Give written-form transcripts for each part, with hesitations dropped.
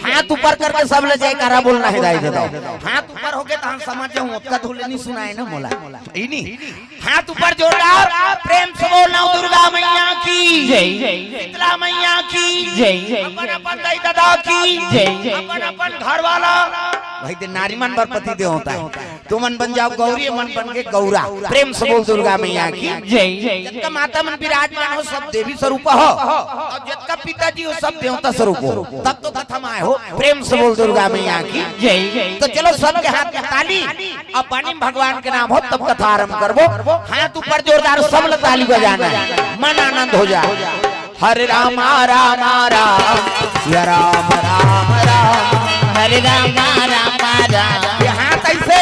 हाथ ऊपर करके सब ले जाए करा बोलना हिदायत दो। हाथ ऊपर हो गए तो हम समझ जाऊं उसका धुले नहीं सुनाए ना मोला नहीं। हाथ ऊपर जोरदार प्रेम से बोलना दुर्गा मैया की जय, शीतला मैया की जय, अपन अपन दाई दादा की जय, अपन अपन घर वाला भाई दे नारी मन पर पति दे होता है। तू मन बन जाओ गौरी, मन बन के गौरा। प्रेम से बोल दुर्गा मैया की जय। जिसका माता मन विराजमान हो सब देवी स्वरूप हो और जिसका पिताजी हो सब देवता स्वरूप हो, तब तो कथा में आए हो। प्रेम से बोल दुर्गा मैया की जय। तो चलो सबके हाथ में ताली और पानी भगवान के नाम हो तब कथा आरंभ करबो। हाथ ऊपर जोरदार सब लोग ताली बजाना है, मन आनंद हो जाए। हरे राम राम राम सिया राम राम राम, हरे राम राम राम। यहाँ ऐसे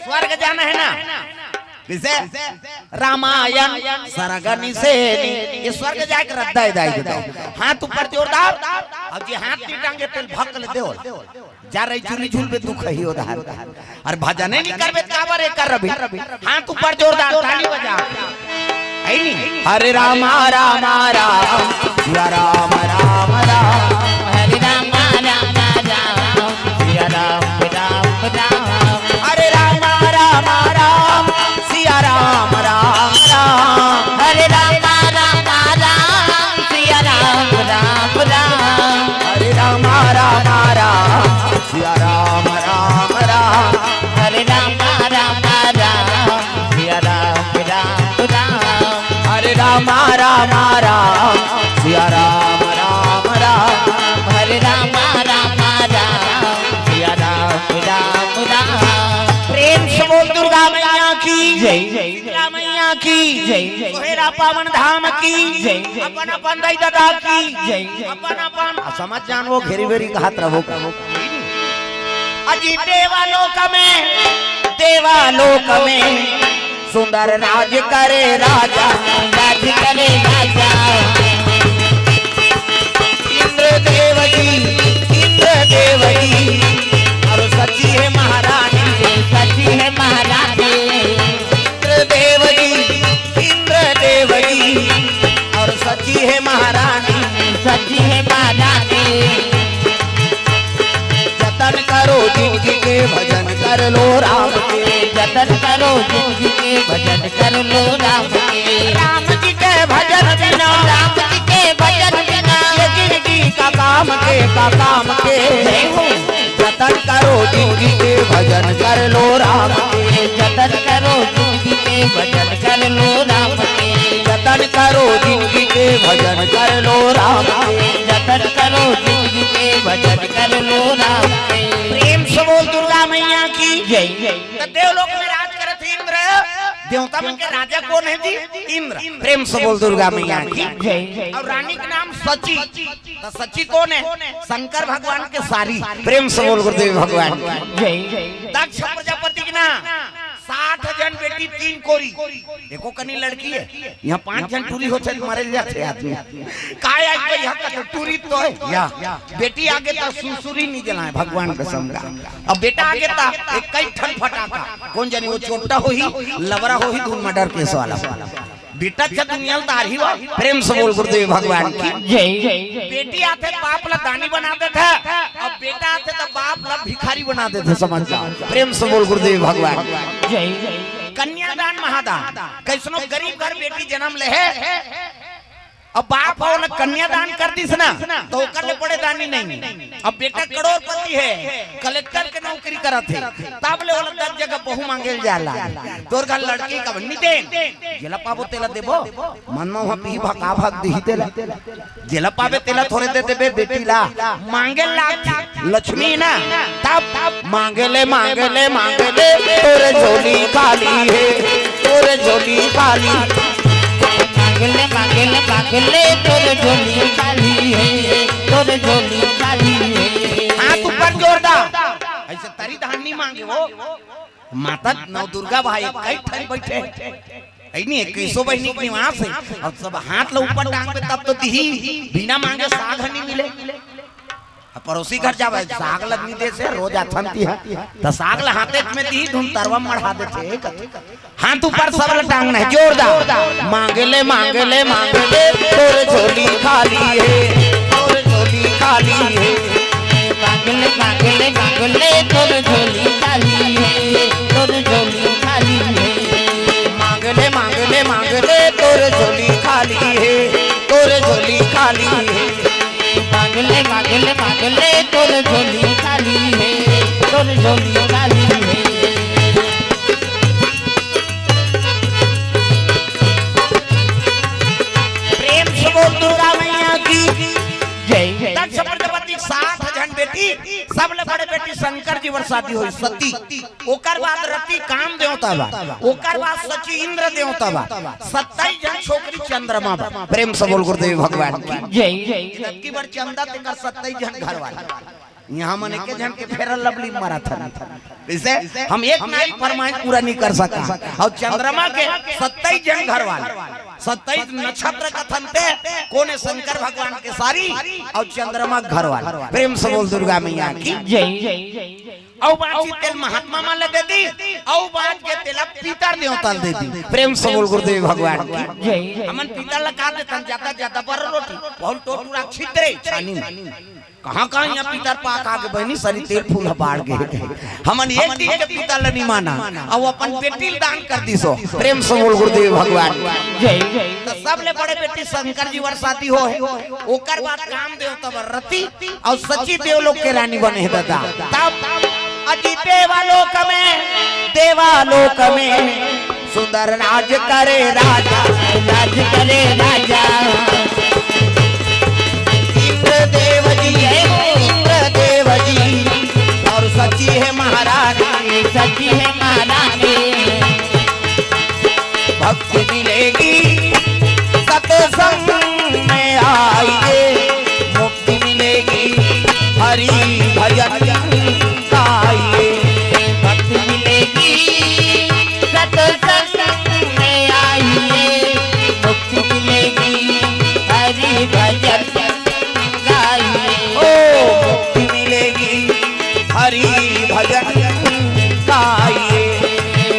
स्वर्ग जाना है ना, किसे रामायण सरगनी से ये स्वर्ग जाकर रद्दा दाई देता। हाथ ऊपर जोरदार और जी हाथ नहीं टांगे तेल भक्क ले दो जा रही चुरी झूल पे दुख ही उधार और भजने नहीं करबे काबर एक कर रबी। हाथ ऊपर जोरदार ताली बजा है नहीं। हरे राम राम राम सिया राम राम राम, हरे राम राम राम सिया राम राम राम, हरे राम राम राम सिया राम राम राम, हरे राम राम राम सिया राम राम राम, हरे राम राम राम सिया राम राम राम, हरे राम राम राम सिया राम राम राम, हरे राम राम राम सिया राम राम राम, हरे राम राम राम सिया राम राम राम। प्रेम से बोल दुर्गा मैया की जय, शीतला मैया की जय, सोहेरा पावन धाम की जय, अपन अपन दाई दादा की जय, अपन अपन समझ जान वो घेरी बेरी का हाथ रहो। अजी देवालोक में सुंदर राज करे राजा, राज करे राजा। इंद्र देव जी और सची है महारानी, सची है महारानी। इंद्र देव जी और सची है महारानी, सची है महारानी। जतन करो जिंदगी के भजन कर लो राम के, जतन करो जिंदगी के भजन कर लो राम के। राम जी के भजन बिना, राम जी के भजन बिना ये जिंदगी का काम के जतन करो जिंदगी के भजन कर लो राम के, जतन करो जिंदगी के भजन कर लो राम के, जतन करो जिंदगी के भजन कर लो राम के, जतन करो जिंदगी के भजन कर लो राम के। प्रेम से बोल दुर्गा मैया की जय। तो देवलोक में राज करत इंद्र, देवता मन के राजा कौन है जी? इंद्र। प्रेम से बोल दुर्गा मैया की जय। और रानी का नाम सची। तो सची कौन है? शंकर भगवान के सारी। प्रेम से बोल गुरुदेव भगवान जय। दक्ष प्रजापति की ना 60 जन बेटी 3 कोरी। देखो कनी लड़की है, यहाँ 5 जन टूरी हो चल मरे जाते आदमी। काय आज पे यहाँ का टूरी तो है या बेटी आगे तो सुसुरी नहीं जलाए भगवान का समझा। अब बेटा आगे था एक कई ठन फटाका कौन जानी वो छोटा हो ही लवरा हो ही धूम मर्डर केस वाला बेटा जब दुनिया तारी हुआ। प्रेम से बोल गुरुदेव भगवान की जय। बेटी आते बाप ला दानी बनाते थे, अब बेटा आते तो बाप ला भिखारी बनाते थे समझ जाओ। प्रेम से बोल गुरुदेव भगवान जय। कन्यादान महादान कैसनो गरीब घर बेटी जन्म ले है, अब बाप हो ना कन्यादान कर दी ना तो कर ले पड़े दानी नहीं। अब बेटा करोड़पति है, कलेक्टर के नौकरी करा थे, तब ले वाला 10 जगह बहु मांगे जाला। तोर घर लड़की का बन्नी दे जेला पाबो तेला देबो मन में वहां पी भका भाग दी तेला जेला पाबे तेला थोड़े दे देबे बेटी ला मांगे ला लक्ष्मी ना तब मांगे ले तोरे झोली खाली है, तोरे झोली खाली मांगले तोरे झोली खाली है, तोरे झोली खाली है। हाथ ऊपर जोरदार ऐसे तरी धानी मांगे वो माता नौ दुर्गा भाई कई ठन बैठे नहीं 21 बहनी के निवास है और सब हाथ लो ऊपर टांग पे तब तो दी बिना मांगे साग नहीं मिले। पड़ोसी घर जावे साग लगनी दे से रोज आथनती है तो साग ला हाथे में दी धुन तरवा मढ़ा देते हाथ ऊपर सबल टांगना है जोरदार मांगले तोरे झोली खाली है, तोरे झोली खाली है, खाली है तोरे झोली खाली है। मांगले मांगले मांगले तोरे झोली खाली है, तोरे झोली खाली है। प्रेम से बोल दुर्गा मैया की जय जय। दक्ष प्रजापति 60 जन बेटी सबले बड़े बेटी शंकर जी वर शादी हुई सती, ओकर बाद रति काम देवता बा, ओकर बाद सची इंद्र देवता बा, 27 जन छोकरी चंद्रमा बा। प्रेम से बोल गुरुदेव भगवान की जय जय। की बार चंदा तेकर 27 जन घर वाला यहाँ मन एक जन के फेरल लवली मारा था। इसे हम एक नारी फरमाइश पूरा नहीं कर सका और चंद्रमा के 27 जन घर वाले 27 नक्षत्र कथन पे कोने शंकर भगवान के सारी और चंद्रमा घर वाले। प्रेम से बोल दुर्गा मैया की जय जय। औ बाजी तेल महात्मा मान ले देती औ बाज के तेल पीतर देवता दे दी। प्रेम से बोल गुरुदेव भगवान की जय। हमन पीतर लगा देता ज्यादा ज्यादा पर रोटी बहुत टोटूरा छितरे छानी में कहाँ कहाँ यहाँ पीतर पाक आगे बहनी सारी तेल फूल बाढ़ गए। हमन एक दिन के पीतर नहीं माना और अपन बेटी दान कर दी सो। प्रेम से बोल गुरुदेव भगवान जय जय। तो सबले बड़े बेटी शंकर जी वर शादी हो है, ओकर बाद काम देवता वर रति और सची देवलोक के रानी बने दादा। तब अजी देवालोक में सुंदर राज करे राजा, राज करे राजा। इंद्र देव जी और सची है महारानी, सची है महारानी। भक्ति मिलेगी सत्संग में आइए, मुक्ति मिलेगी हरि भजन गाइए। भक्ति मिलेगी सत्संग में आइए, मुक्ति मिलेगी हरि भजन गाइए। ओ मुक्ति मिलेगी हरि भजन गाइए,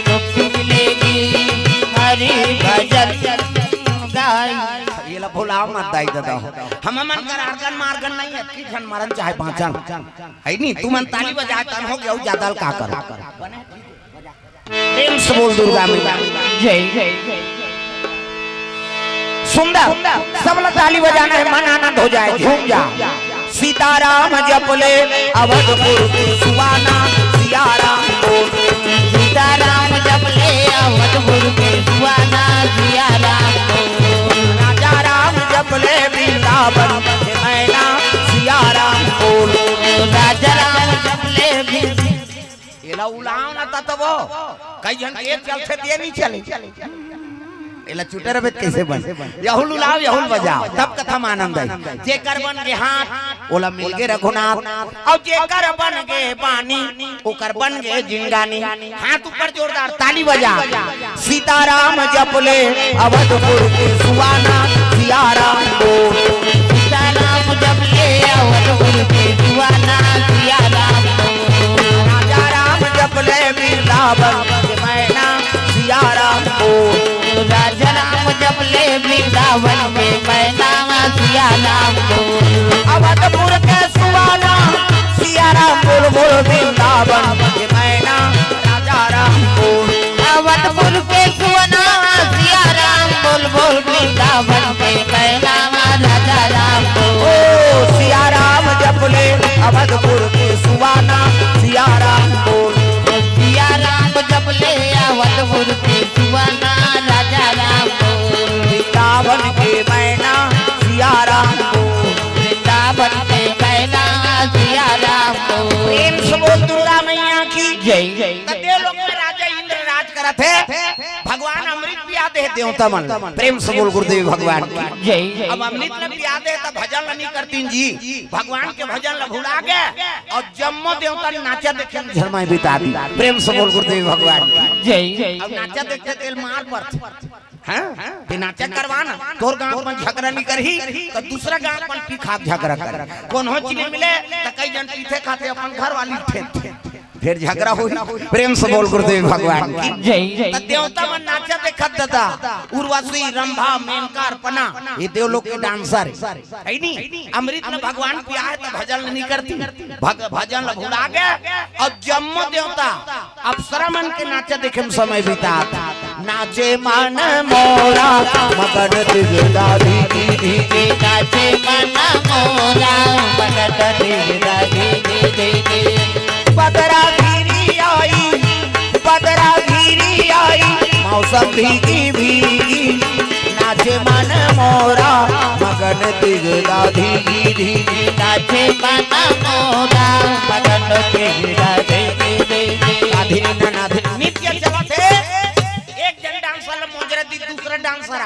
मुक्ति मिलेगी हरि भजन गाइए। ये ला भुलाओ मत दाई दादा हो। हम मन कर आर्गन मार्गन नहीं है कि जन मरन चाहे पांचन है नहीं तू मन ताली बजाए तन हो गया ज्यादा का कर। प्रेम से बोल दुर्गा मैया जय जय। सुंदर सब लोग ताली बजाना है, मन आनंद हो जाए, झूम जा। सीताराम जप ले अवधपुर सुवाना, सियाराम बोल सीताराम जप ले अवधपुर के सुवाना, सियाराम बोल। राजा राम जप ले वृंदावन के मैना, सियाराम बोल। राजा राम जप ले एला उलाओ ना ततवो कई जन के चलते दिए नहीं चले एला चुटर बेत कैसे बन यहुल उलाओ यहुल बजाओ तब कथम आनंद है। जेकर बन के हाथ ओला मिल के रघुनाथ और जेकर बन के बानी ओकर बन के जिंगानी। हाथ ऊपर जोरदार ताली बजा। सीताराम जप ले अवधपुर के सुवाना, सियाराम बोल। सीताराम जप ले अवधपुर के सुवाना, सियाराम बोल। राजा राम जप ले वृंदावन के मैना, सियाराम बोल। राजा राम जप ले वृंदावन में मैना, सियाराम बोल। अवधपुर के सुवाना, सियाराम बोल बोल वृंदावन के मैना, राजा राम बोल। अवधपुर के सुवाना, सियाराम बोल बोल वृंदावन में मैना, राजा राम बोल। ओ सियाराम जप ले अवधपुर के सुवाना, सियाराम बोल। सियाराम जप ले अवधपुर के सुवाना, राजा राम बोल। वृंदावन के मैना, सियाराम बोल। वृंदावन के मैना, सियाराम बोल। प्रेम से बोल दुर्गा मैया की जय जय। देवलोक में राजा इंद्र राज करत है, भगवान अमृत पिया दे देवता मन। प्रेम से बोल गुरुदेव भगवान की जय जय। अब अमृत न पिया दे तो भजन नहीं करतीन जी, भगवान के भजन ल भुला गए और जम्मो देवता नाचा देखे झरमाई बिता दी। प्रेम से बोल गुरुदेव भगवान की जय जय। अब नाचा देखते तेल मार पर हाँ ते नाचा करवाना तोर गांव में झगड़ा नहीं करही तो दूसरा गांव में पीखा झगड़ा कर कौन हो चीज मिले तो कई जन पीछे खाते अपन घर वाली थे फिर झगड़ा हो। प्रेम से बोल गुरुदेव भगवान की जय जय। देवता मन नाचा देखत दादा उर्वशी रंभा मेनका अर्पणा ये देवलोक के डांसर है नहीं। अमृत में भगवान पिया है तो भजन नहीं करती, भजन भुला गए और जम्मो देवता अप्सरा मन के नाचा देखे में समय बिता नाचे मन मोरा मगन दिगदा धीगी धीगी नाचे मन मोरा मगन दिगदा धीगी धीगी बदरा घिरी आई मौसम भीगी भीगी नाचे मन मोरा मगन दिगदा धीगी धीगी नाचे मन मोरा मगन दिगदा धीगी धीगी नाधिनी नाधिनी नित्य चलत है एक जन डांसर मोजरा दी दूसरा डांसर आ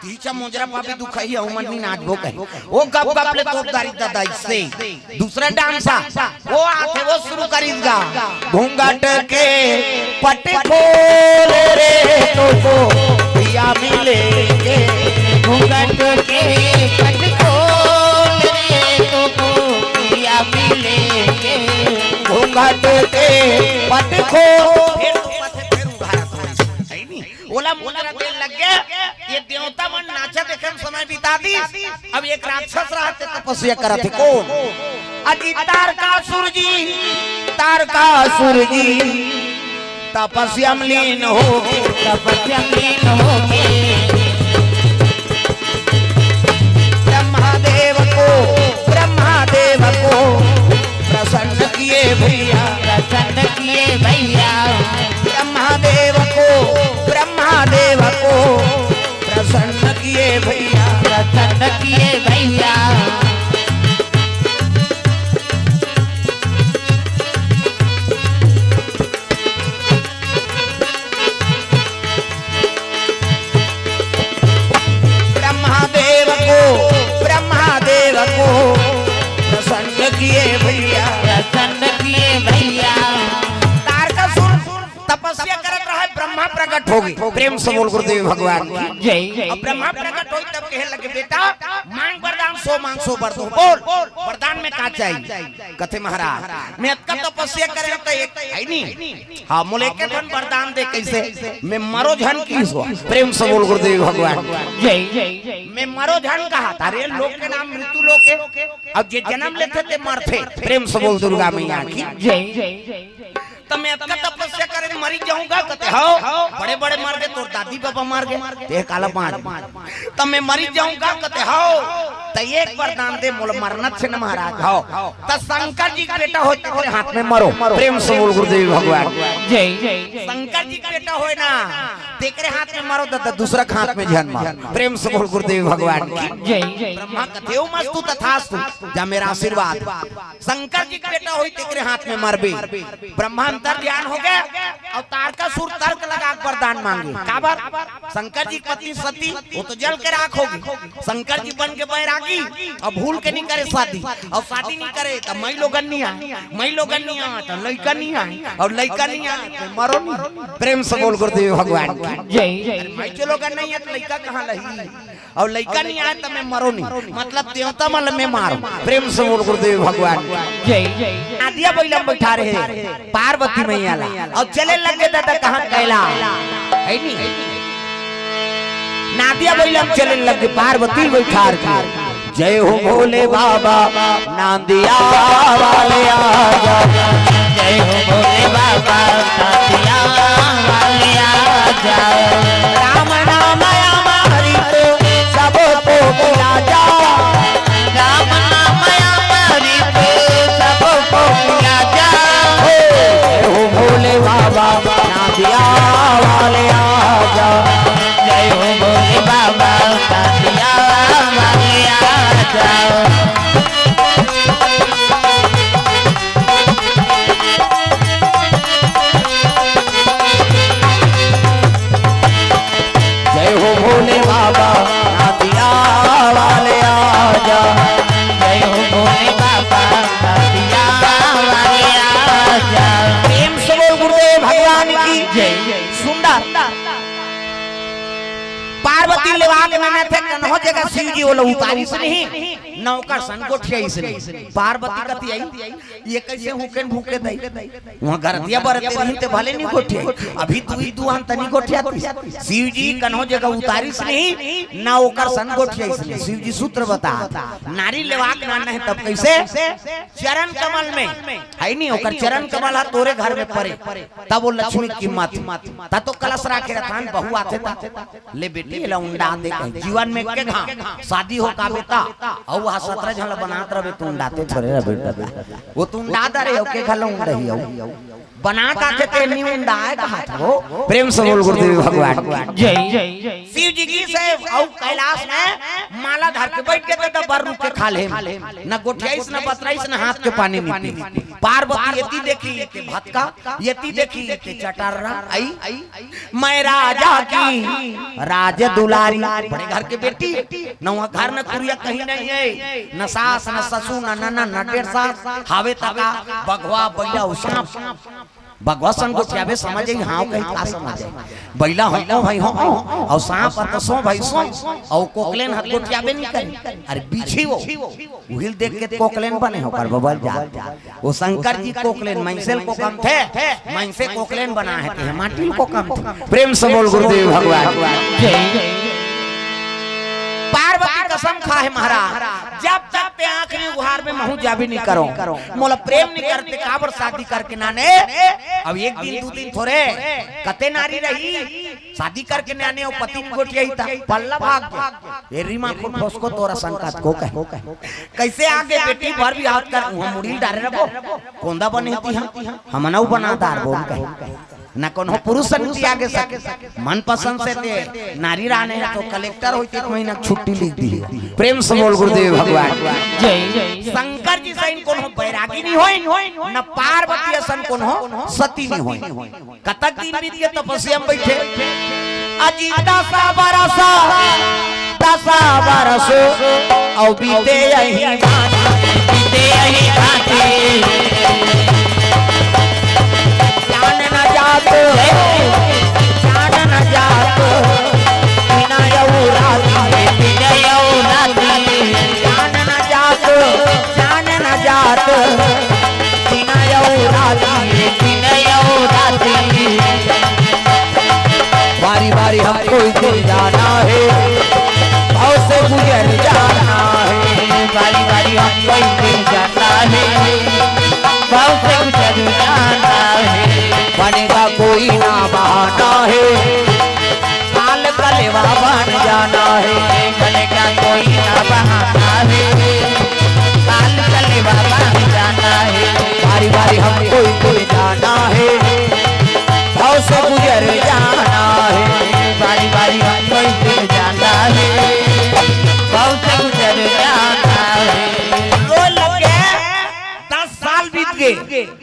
तीचा मोजरा पापे दुखाई औमनी नाचबो कहे वो गप गप ले तोपदारी दादा इससे दूसरा डांसा वो आथे वो शुरू करीगा घूंघट के पट खोल रे तो पिया मिलेंगे घूंघट के पट खोल रे तो पिया मिलेंगे घूंघट के पट खोल फिर उघारा है नहीं ओला मोजरा देर लग गया ये देवता मन नाचा देखे समय बिता दी अब एक राक्षस रहते तपस्या करते कौन अजी तारकासुर जी तपस्या में लीन हो ब्रह्मादेव को प्रसन्न किए भैया ब्रह्मादेव को प्रसन्न किए भैया ब्रह्मादेव को प्रसन्न किए भैया तारकासुर तपस्या करत रहा ब्रह्मा प्रकट हो गई प्रेम से बोल गुरुदेव भगवान की जय अब ब्रह्मा प्रकट होई तब कहे लगे बेटा मांग वरदान सो बर दो बोल वरदान में का चाहिए कथे महाराज मैं अतका तपस्या करे तो एक है नहीं हां मोले के धन वरदान दे कैसे मैं मरो झन की सो प्रेम से बोल गुरुदेव भगवान जय मैं मरो झन कहा तारे लोग के नाम मृत्यु लोग के अब जे जन्म लेते ते मरते प्रेम से बोल दुर्गा मैया की जय तो मैं अतका तपस्या करे मरी जाऊंगा कहते हां बड़े बड़े मर गए तोर दादी बाबा मर गए ते काला पांच तो मैं मरी जाऊंगा कहते हां तो एक वरदान दे मोल मरना छे न महाराज हां तो शंकर जी का बेटा होते तेरे हाथ में मरो प्रेम से बोल गुरुदेव भगवान जय शंकर जी का बेटा होए ना तेरे हाथ में मरो तो दूसरा हाथ में जन्म प्रेम से बोल गुरुदेव भगवान की जय ब्रह्मा कथेउ मस्तु तथास्तु जा मेरा आशीर्वाद शंकर जी का बेटा होई तेरे हाथ में मरबे ब्रह्मा अंतर ध्यान हो गया और तारकासुर तर्क लगा वरदान मांगे काबर शंकर जी पत्नी सती वो तो जल के राख होगी शंकर जी बन के बैरागी अब भूल के नहीं करे शादी और शादी नहीं करे तो मई लोगन नहीं आए तो लड़का नहीं आए और लड़का नहीं आए तो मरो नहीं प्रेम से बोल गुरुदेव भगवान जय मई जो लोगन नहीं है तो लड़का कहाँ लही और लड़का नहीं आए तो मैं मरो नहीं मतलब देवता मल में मारो प्रेम से बोल गुरुदेव भगवान जय आदिया बैलम बैठा रहे पार्वती मैया ला और चले लगे दादा कहाँ कैला है नहीं नादिया बैलम चले लगे पार्वती बैठा रहे जय हो भोले बाबा नांदिया वाले आजा जय हो भोले बाबा नांदिया वाले आजा राम नाम अमृत सबको पिला जा राम नाम अमृत सबको पिला जा हो भोले बाबा नादिया वाले आजा जय हो भोले बाबा नांदिया वाले आजा जय हो भोले बाबा नादिया वाले आजा जय हो भोले बाबा नांदिया वाले आजा प्रेम से बोल गुरुदेव भगवान की जय सुंदर पार्वती लेवा के मैंने थे कन्हो जगह शिव जी वो उतारी से नहीं नौकर सन गोठिया इसने पार्वती कति आई ये कैसे हुकेन भूखे दई वहां गरतिया बरते रही ते भले नहीं गोठिया अभी तू हम तनी गोठिया शिव जी कन्हो जगह उतारिस नहीं नौकर सन गोठिया इसने शिव जी सूत्र बता नारी लेवाक ना है तब कैसे चरण कमल में है नहीं होकर चरण कमल है तोरे घर में पड़े तब वो लक्ष्मी की कीमत ता तो कलश राखे रखान बहु आते ता ले बेटी ला उंडा दे जीवन में के घा शादी हो का बेटा औ वहां 17 झला बनात रहे तू उंडाते थोड़े रे बेटा वो तू उंडा दे हो के घला उंडा ही हो बना का के ते नी उंडा है कहा वो प्रेम से बोल गुरुदेव भगवान जय जय शिव जी की से औ कैलाश में माला धर के बैठ के तो बर रुक के खा ले न गोठियाइस न बतराइस न हाथ के पानी नहीं पी पार्वती यति देखी के भटका यति देखी के चटारा आई मैं राजा की राज दुलारी बड़े घर के बेटी न वहां घर न कुरिया कहीं नहीं है न सास न ससुर न नना न डेढ़ सास हावे तका बघवा बैला उसाप भगवा सन को क्या समझ आई हां कहीं का समझ बैला हो भाई हो और सांप त सो भाई सो और कोकलेन हाथ को क्या नहीं करे अरे पीछे वो उहिल देख के कोकलेन बने हो कर बबल जा वो शंकर जी कोकलेन मैंसेल को कम थे मैंसे कोकलेन बना है कि माटी को कम थे प्रेम से बोल गुरुदेव भगवान जय पार्वती कसम खा है महाराज जब तक ते आंख में गुहार में महू जाबी नहीं करो मोला प्रेम नहीं करते काबर शादी करके नाने अब एक दिन दो दिन थोड़े कते नारी रही शादी करके नाने और पति गोठिया ही था पल्ला भाग गया ए रीमा को ठोस को तोरा संकट को कह कैसे आगे बेटी भर भी हाथ कर हम मुड़ी डारे रबो कोंदा बने थी हम नौ बनादार बोल कह ना कोनो पुरुष नीति आगे सके मन पसंद से ते नारी राने है तो कलेक्टर होते एक महीना छुट्टी लिख दी प्रेम से बोल गुरुदेव भगवान जय शंकर जी से इनको बैरागी नहीं होई न पार्वती सन कोनो सती नहीं होई कतक दिन बीत गए तपस्या में बैठे अजी 10 बरस औ बीते यही जान न जात बिना बारी बारी हमको कोई जाना है भाव से गुजर जाना है बारी बारी हमको कोई जाना है भाव से गुजर जाना है बनेगा कोई ना बहाना है काल कलेवा बन जाना है बनेगा कोई ना बहाना है काल कलेवा बन जाना है बारी बारी हमको कोई जाना है भाव से गुजर जाना है बारी बारी हमको कोई जाना है भाव से गुजर जाना है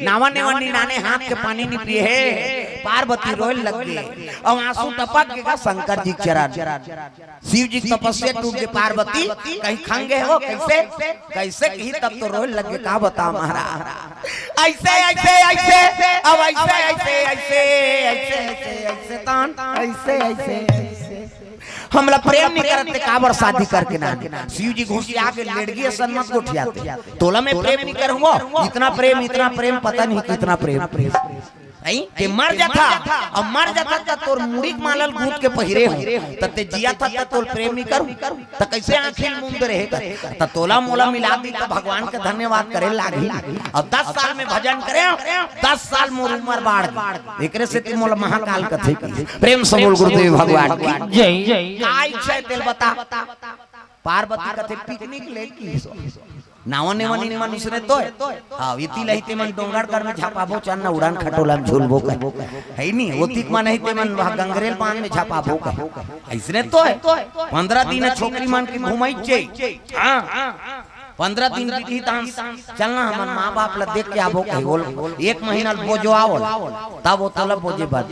नावा नेवानी नाने हाथ के पानी नहीं पिए है पार्वती रोए लग गए और आंसू टपक गया शंकर जी चरण शिव जी तपस्या टूट गए पार्वती कहीं खंगे हो कैसे कैसे कहीं तब तो रोए लग गए का बता महाराज ऐसे ऐसे ऐसे अब ऐसे ऐसे ऐसे ऐसे ऐसे तान ऐसे ऐसे हमला प्रेम नहीं करते काबर शादी करके ना शिव जी घुसी आके लेडगी सन्मत को उठियाते तोला में प्रेम नहीं करूंगा इतना प्रेम पता नहीं कितना प्रेम नहीं ते मर जाता अब मर जाता त तोर मुड़ी मालल गूंथ के पहिरे हो त ते जिया था त तोर प्रेम नहीं करू त कैसे आंखें मूंद रहेगा त तोला मोला मिला दी त भगवान का धन्यवाद करे लागी और 10 साल में भजन करे 10 साल मोर उम्र बाढ़ एकरे से ते मोला महाकाल कथे प्रेम से बोल गुरुदेव भगवान की जय जय काय छे तेल बता पार्वती कथे पिकनिक ले की नावन नेवन मनुष्य ने तो हां इति लहिते मन डोंगर कर में झापाबो चन उड़ान खटोला में झूलबो कर है नहीं ओतिक मन नहीं ते मन गंगरेल पान में झापाबो कर ऐसने तो 15 दिन छोकरी मन की घुमाई छे हां 15 दिन बीती तान चलना हमन मां बाप ला देख के आबो के बोल 1 महीना बोझो आवल तब वो तलब बोझे बात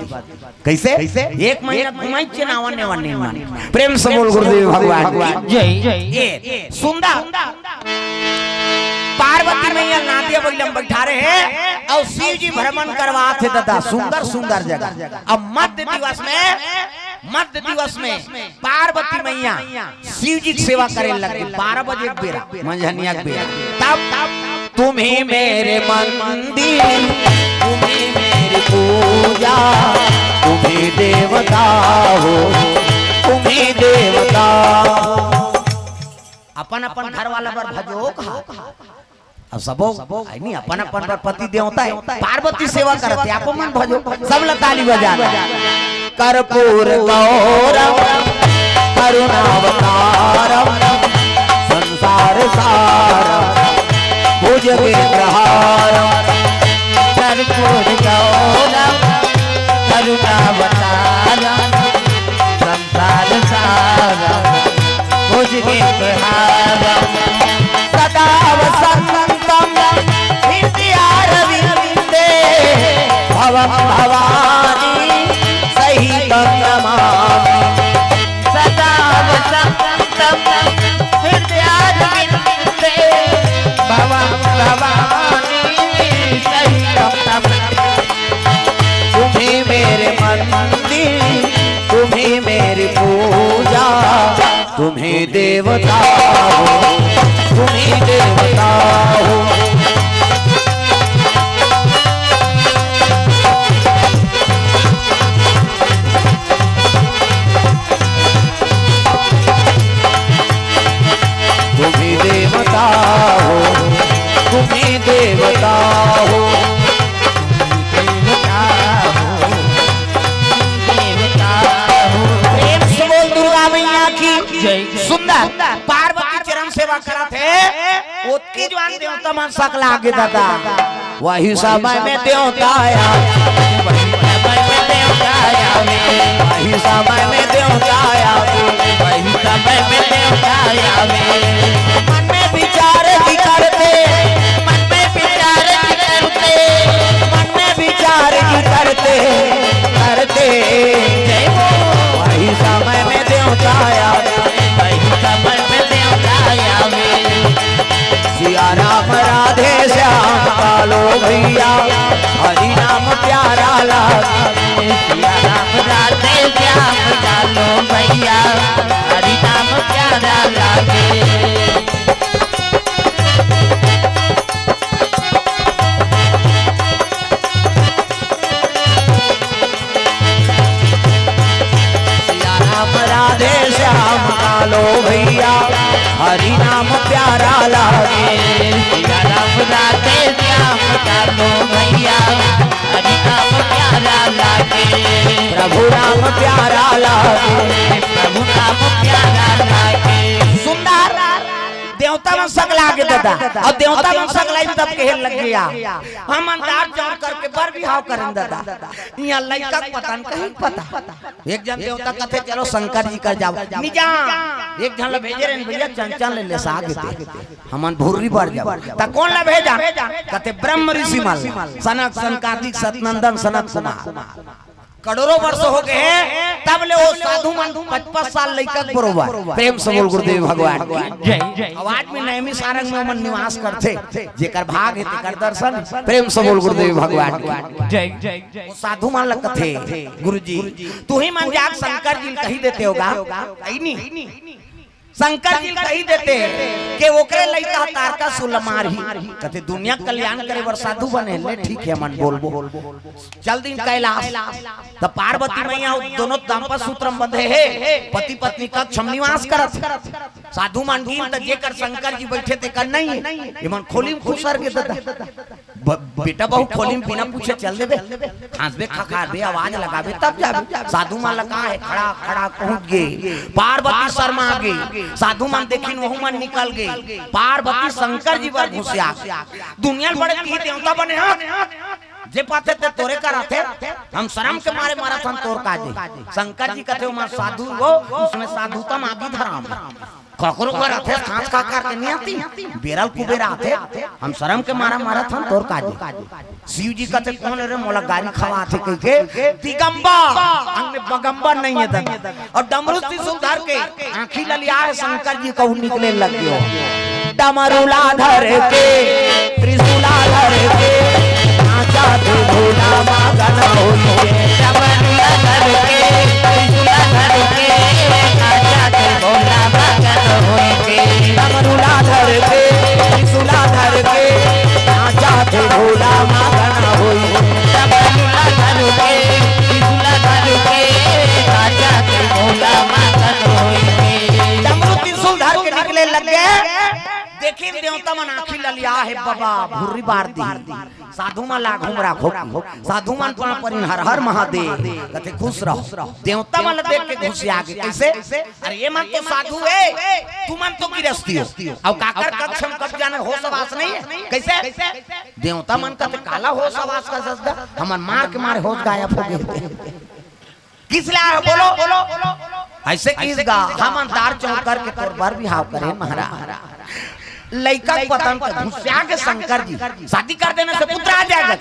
कैसे 1 महीना घुमाई छे नावन नेवन मन प्रेम से बोल गुरुदेव भगवान जय जय सुंदर पार्वती मैया नादिया बगलम बैठा रहे हैं और शिव जी भ्रमण करवाते दादा सुंदर सुंदर जगह। अब मध्य दिवस में पार्वती मैया शिव जी की सेवा करे लगे 12 बजे बेरा मंझनिया के बेरा। तब तुम्हें मेरे मंदिर तुम्हें मेरी पूजा तुम्हें देवता हो तुम्हें देवता। अपन अपन घर वाला पर भजो कहा अब सबो नहीं अपन अपन पर पति देवता है पार्वती सेवा करते आप मन भजो सब ताली बजा कर्पूर गौरम करुणावतारम संसार सारम भुजगेन्द्रहारम कर्पूर गौरम करुणावतारम संसार सारम भुजगेन्द्रहारम सदा वसंतम हृदयारविंदे भवं भवानी सहितं नमामि। सदा वसंतम हृदयारविंदे भवं भवानी सहितं नमामि। तुम्हें मेरे मंदिर तुम्हें मेरी पूजा तुम्हें देवता हो तुम्हें देवता हो। तुम्हें देवता हो तुम्हें देवता हो दुर्गा मैया की सुंदर पार्वती चरण सेवा करा थे उसकी जवान देवता मन सकला आगे दादा वही समय में देवता आया वही समय में देवता आया वही समय में देवता आया वही समय में देवता आया मन में विचार ही करते मन में विचार ही करते मन में विचार ही करते करते वही समय में देवता आया वही समय में देवता आया सिया राम राधे श्याम कालो भैया हरि नाम प्यारा लागे सिया राम राधे श्याम कालो भैया हरि नाम प्यारा लागे। राधे श्याम कालो भैया हरि नाम प्यारा लागे सिया राम राधे श्याम कालो भैया हरि नाम प्यारा लागे। प्रभु नाम प्यारा लागे प्रभु नाम प्यारा लागे। सुंदर देवता मन सग लागे दादा और देवता मन सग लाई तब कहन लग गया हम अंदाज जान करके बर बिहाव करन दादा यहाँ लड़का पता न कहीं पता एक जन देवता कथे चलो शंकर जी कर जाओ निजा एक जन ला भेजे रे भैया चंचल ले सागे ते हमन भूरी बढ़ जाओ त कौन ला भेजा कथे ब्रह्म ऋषि मल सनक सनकादिक सतनंदन सनक कुमार करोड़ों वर्ष हो गए हैं तब ले वो साधु मन 55 साल लड़का बरोबर प्रेम से बोल गुरुदेव भगवान की जय। आवाज में नैमी सारंग में मन निवास करते जेकर भाग है तेकर दर्शन प्रेम से बोल गुरुदेव भगवान की जय। वो साधु मान लग थे गुरुजी तू ही मन जाग शंकर जी कही देते होगा नहीं शंकर जी कही देते कि ओकरे लइका तारका सुलमार ही कहते दुनिया कल्याण करे बर साधु बने ले ठीक है मन बोल चल दिन कैलाश तो पार्वती मैया दोनों दाम्पत्य सूत्र में बंधे है पति पत्नी का निवास करत साधु मान गिन त जेकर शंकर जी बैठे ते कर नहीं है ये मन खोली में खुसर के दादा बेटा बहु खोली में बिना पूछे चल देबे खांसबे खखारबे आवाज लगाबे तब जाबे साधु मान लगा है खड़ा खड़ा पहुंच गए पार्वती शर्मा आ गई साधु मन देखिन वहु मन निकल गई पार्वती शंकर जी पर घुसिया दुनिया बड़े की देवता बने हाथ जे पाते ते तोरे कराते हम शर्म के मारे मारा हम तोर काजे शंकर जी कहते हो साधु वो उसमें साधुता मागी धराम ककरो कर आते सांस का करके नहीं आती बेरल कुबेर आते हम शर्म के मारा था तोर काजे शिव जी कहते कौन रे मोला गाड़ी खवा थे कह के दिगंबर अंग में बगंबर नहीं है दन और डमरू त्रिशूल के आंखी ललिया शंकर जी कहू निकले लग गयो डमरूला धर के त्रिशूला धर के बाबा भूरी बार दी साधु मन ला घूम राखो साधु मन पर हर हर महादेव कहते खुश रहो देवता मन देख के घुसिया के कैसे अरे ये मन तो साधु है तू मन तो गिरस्ती हो अब काकर कक्षम कब जाने हो सवास नहीं है कैसे देवता मन का काला हो सवास का सजदा हमन मार के मारे होश गायब हो गए किस लाए बोलो ऐसे किस गा हम अंतार चौक करके तोर बार भी हाव करे महाराज लड़का पतन का घुसिया के शंकर जी शादी कर देने से पुत्र आ जाएगा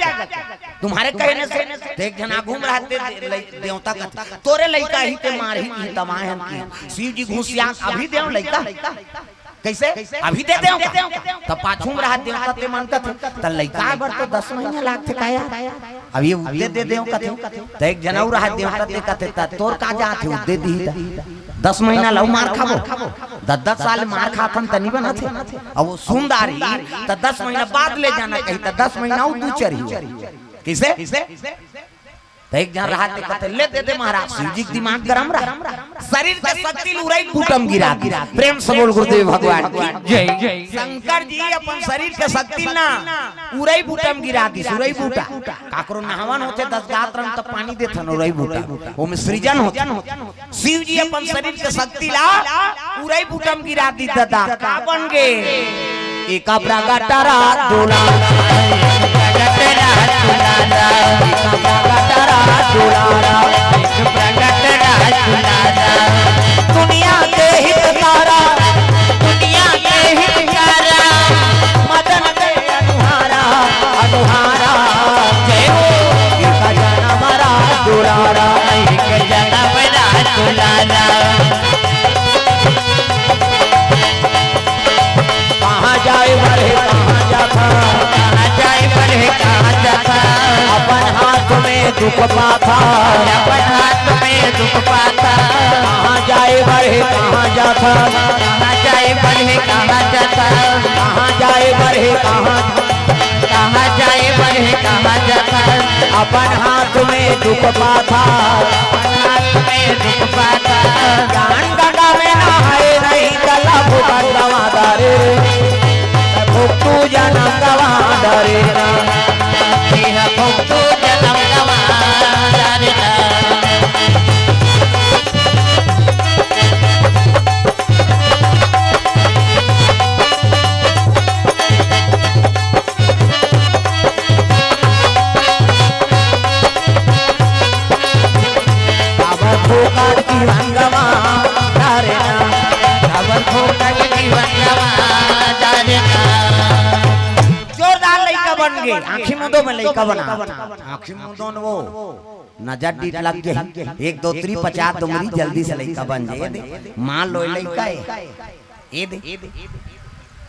तुम्हारे कहने से देख जना घूम रहा देवता का तोरे लड़का ही ते मार ही तमाहे हम की शिव जी घुसिया अभी देव लड़का कैसे अभी दे देव तब पाछू में रहा देवता ते मन का त लड़का बर तो 10 महीना लाग थे काया अब ये उदे दे देव का थे त एक जनाऊ रहा देवता ते कहते त तोर का जाथे उदे दी 10 महीना लव मार खाबो 10 साल मार खाथन तनी बना थे अब वो सुंदरी त 10 महीना बाद ले जाना कही त 10 महीना उ तू चरी कैसे एक जन रहा कहते ले दे महाराज शिव जी दिमाग गरम रहा शरीर का शक्ति उड़ाई बूटम गिरा प्रेम से बोल गुरुदेव भगवान की जय शंकर जी अपन शरीर के शक्ति ना उड़ाई बूटम गिरा दी सुरई बूटा काकरो नहावन होते 10 गात रंग तक पानी देथन उड़ाई बूटा वो में सृजन होते शिव जी अपन शरीर के शक्ति ला उड़ाई बूटम गिरा दी दादा का बन गए एक प्रगटरा दुला दुनिया के हितकारा मदन के अनुहारा जय हो एक जनम रा दुलारा कहाँ जाए बढ़े कहाँ जाता अपन हाथ में दुख पाता कहाँ जाए बढ़े कहाँ जाता कहाँ जाए बढ़े कहाँ जाता अपन हाथ में दुख पाता ज्ञान गंगा में नहाए नहीं कला भूखा गवादारे भुक्तु जन्म गवादारे भुक्तु जन्म गवादारे जोरदार लड़का बन गए आँखी मुंदों में लड़का बना आँखी मुंदों वो नजर डीट लग गई 1 2 3 50 तुमरी जल्दी से लड़का बन जाए मान लो लड़का है ये दे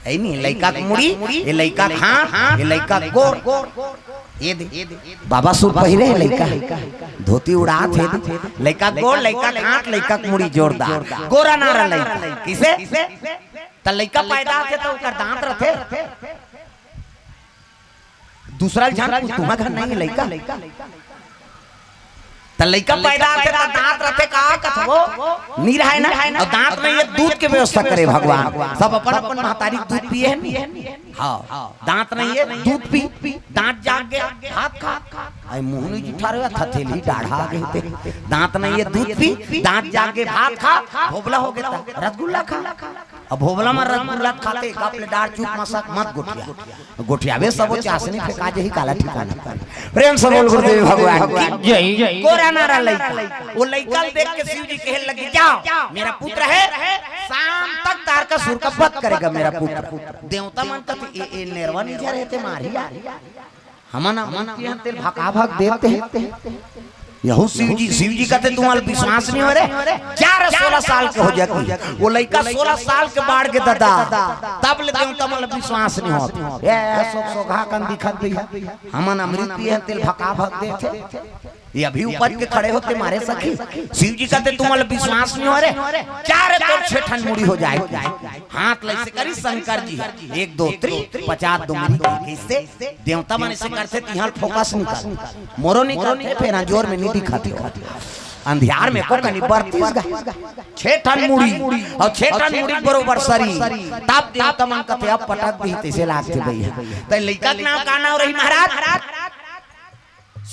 है नहीं लड़का मुड़ी ये लड़का हाथ ये लड़का गोड़ ये दे बाबा सूट पहिरे लड़का धोती उड़ा थे लड़का गोड़ लड़का हाथ लड़का मुड़ी जोरदार गोरा नारा लड़का किसे त लड़का पैदा थे तो ओकर दांत रथे दूसरा जान तुम्हारा घर नहीं लड़का त लड़का पैदा थे तो दांत रथे का कथबो नी रहे ना और दांत में ये दूध के व्यवस्था करे भगवान सब अपन अपन महतारी दूध पिए है हां दांत नहीं है दूध पी दांत जाग गए हाथ खा आई मोहनी जी ठारे थथेली डाढ़ा गए दांत नहीं है दूध पी दांत जाग के भात खा भोबला हो गया रसगुल्ला खा अब भोबला में रसगुल्ला खाते का प्लेट दाल चूक मसक मत गोठिया वे सब चासनी फेंका जे ही काला ठिकाना प्रेम से बोल गुरुदेव भगवान की जय कोरा नारा लइका वो लइका देख के शिव जी कहने लगे जाओ मेरा पुत्र है शाम तक तार का सुर का बत करेगा मेरा पुत्र देवता मन तक ए निर्वा नहीं जा रहे थे मारी हमना मन के तेल भका भक देते हैं यहू शिव जी कहते तुम्हारा विश्वास नहीं हो रहे 16 साल के हो जाती वो लड़का 16 साल के बाढ़ के दादा तब ले देवता मन विश्वास नहीं होता ए सोखा कन दिखत भी हमन अमृत पिए तेल भका भक देते ये अभी ऊपर के खड़े होते मारे सखी शिव जी कहते तुम्हारा विश्वास नहीं हो रहे 4 तो 6 ठन मुड़ी हो जाए हाथ लैसे करी शंकर जी 1 2 3 50 दुमरी कैसे देवता मन से करते तिहार फोकस निकाल मोरो निकाल फिर जोर में नहीं दिखाती अंधियार में को कनी 32 गाय 6 टन मुड़ी और 6 टन मुड़ी बरोबर शरीर तब देवता मन कथे अब पटक दी तैसे लागते भैया त लइका के नाम का नाम रही महाराज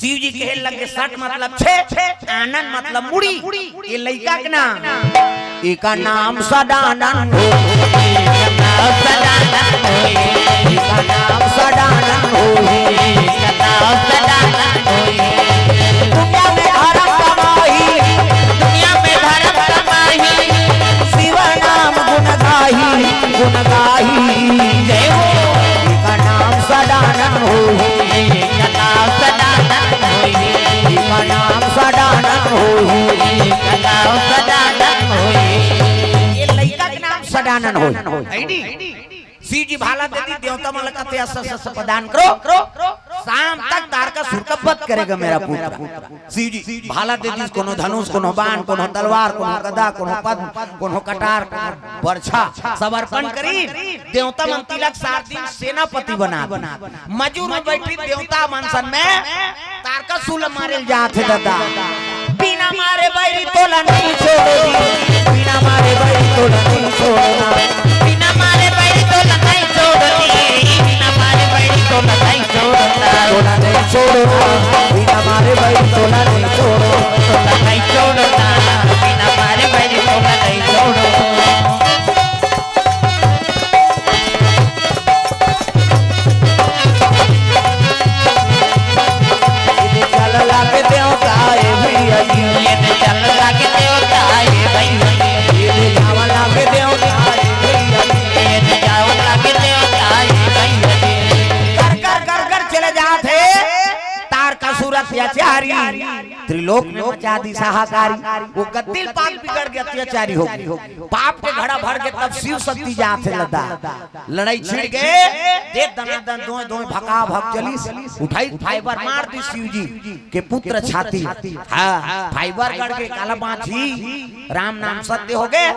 शिव जी कहे लगे 60 मतलब 6 आनंद मतलब मुड़ी ये लइका के नाम एका नाम सदानंद हो सदानंद हो एका नाम सदानंद हो सदानंद हो दुनिया में धर्म कमाई दुनिया में धर्म कमाई शिव नाम गुण गाही जय हो एका नाम सदानंद हो एका नाम सदानंद हो एका नाम सदानंद हो एका नाम सदानंद हो ये लइका के नाम सदानंद हो शिव जी भाला दे दी देवता मन कथे अस प्रदान करो शाम तक तार का सुर का वध करेगा मेरा पुत्र शिव जी भाला दे दी कोनो धनुष कोनो बाण कोनो तलवार कोनो गदा कोनो पद्म कोनो कटार कोनो बर्छा सब अर्पण करी देवता मन तिलक 7 दिन सेनापति बना मजूर में बैठी देवता मनसन में तार का सूल मारे जाते दादा बिना मारे बैरी तोला नहीं छोड़ो बिना मारे बैरी तोला नहीं छोड़ना बिना मारे बैरी तोला नहीं छोड़नी बिना मारे बैरी तोला नहीं छोड़ना तोला नहीं छोड़ो बिना मारे बैरी तोला नहीं छोड़ो तोला नहीं छोड़ना बिना मारे बैरी तोला नहीं छोड़ो अत्याचारी त्रिलोक में मचा दी सहाकारी वो गद्दिल पाक बिगड़ गया अत्याचारी हो पाप के घड़ा भर के तब शिव शक्ति जाते लदा लड़ाई छिड़ गए दे दनादन दोए दोए भका भग चली उठाई फाइबर मार दी शिव जी के पुत्र छाती हां फाइबर गड़ के काला बाछी राम नाम सत्य हो गए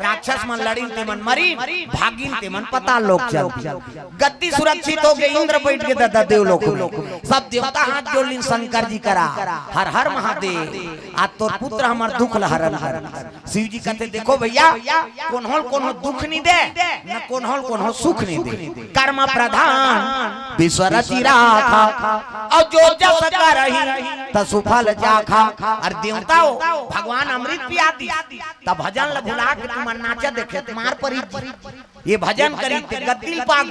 राक्षस मन लड़ी ते मन मरी भागिन ते मन पता लोक चल गद्दी सुरक्षित हो गए इंद्र बैठ के दादा देव लोक सब देवता हाथ जोड़ लिन शंकर जी करा हर हर महादेव आज तोर पुत्र हमार दुख लहरन शिव जी कहते देखो भैया कोनो दुख नहीं दे न कोनो सुख नहीं दे कर्म प्रधान विश्व रचि राखा और जो जस करहि त सुफल जाखा और देवताओं भगवान अमृत पिया दी तब भजन ल भुला के तुम नाचा देखे तुम्हार परी ये भजन करी ते गद्दिल पाक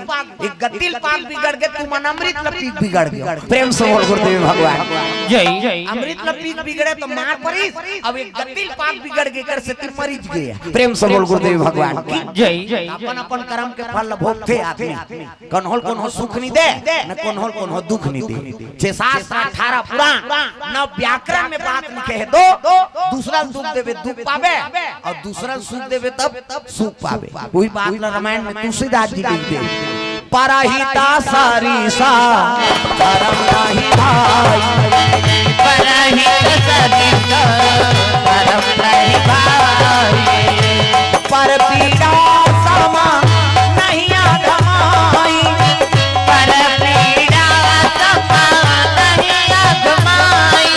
एक गद्दिल पाक बिगड़ गए तुम अमृत लपीक बिगड़ गए प्रेम से बोल गुरुदेव भगवान जय अमृत लपीक बिगड़े तो मार परी अब एक गद्दिल पाक बिगड़ गए कर से तुम मरीज गए प्रेम से बोल गुरुदेव भगवान की जय अपन अपन कर्म के फल भोगते आदमी कन्होल कोनो सुख नहीं दे न कोनो दुख नहीं दे 618 पुराण न व्याकरण में बात लिखे है दो दूसरा दुख देवे दुख पावे और दूसरा सुख देवे तब सुख पावे वही बात रामायण में तुलसीदास जी लिखते परहिता सरिसा धर्म नहीं भाई परहिता सरिसा धर्म नहीं भाई पर पीड़ा समा नहीं आधमाई पर पीड़ा समा नहीं आधमाई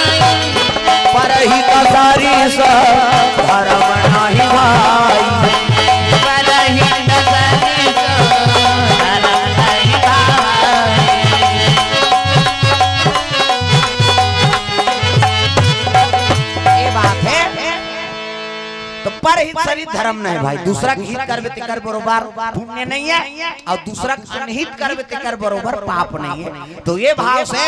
परहिता सरिसा धर्म नहीं भाई पर हित शरीर धर्म नहीं भाई दूसरा हित करबे ते कर बरोबर पुण्य नहीं है और दूसरा अनहित करबे ते कर बरोबर पाप नहीं है तो ये भाव से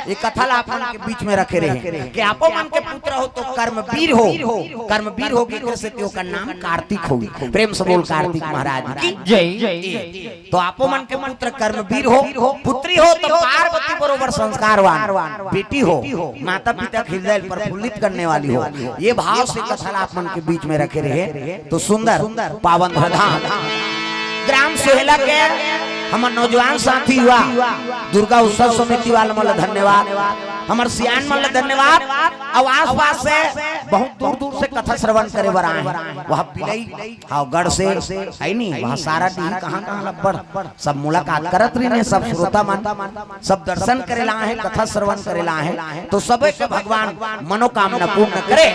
ये कथा अपन के बीच में रखे रहे कि आपो मन के पुत्र हो तो कर्मवीर होगी कैसे त्यो का नाम कार्तिक होगी प्रेम से बोल कार्तिक महाराज की जय तो आपो मन के पुत्र कर्मवीर हो पुत्री हो तो पार्वती बरोबर संस्कारवान बेटी हो माता पिता के हृदय पर प्रफुल्लित करने वाली हो ये भाव से कथा अपन के बीच में रखे रहे तो सुंदर पावन प्रधान ग्राम सोहेला के हमारे नौजवान साथी हुआ दुर्गा उत्सव समिति वाला धन्यवाद हमार सियान मन ले धन्यवाद। अब आस पास से बहुत दूर दूर से कथा श्रवण करे बर आए हैं। वह बिलई हाँ गढ़ से है नहीं वहाँ सारा डी कहाँ कहाँ लब्बड़ सब मुलाकात करत रही ने, सब श्रोता मान सब दर्शन करेला है, कथा श्रवण करेला है। तो सब के भगवान मनोकामना पूर्ण करे,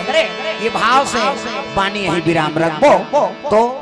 ये भाव से वाणी यही विराम रखबो। तो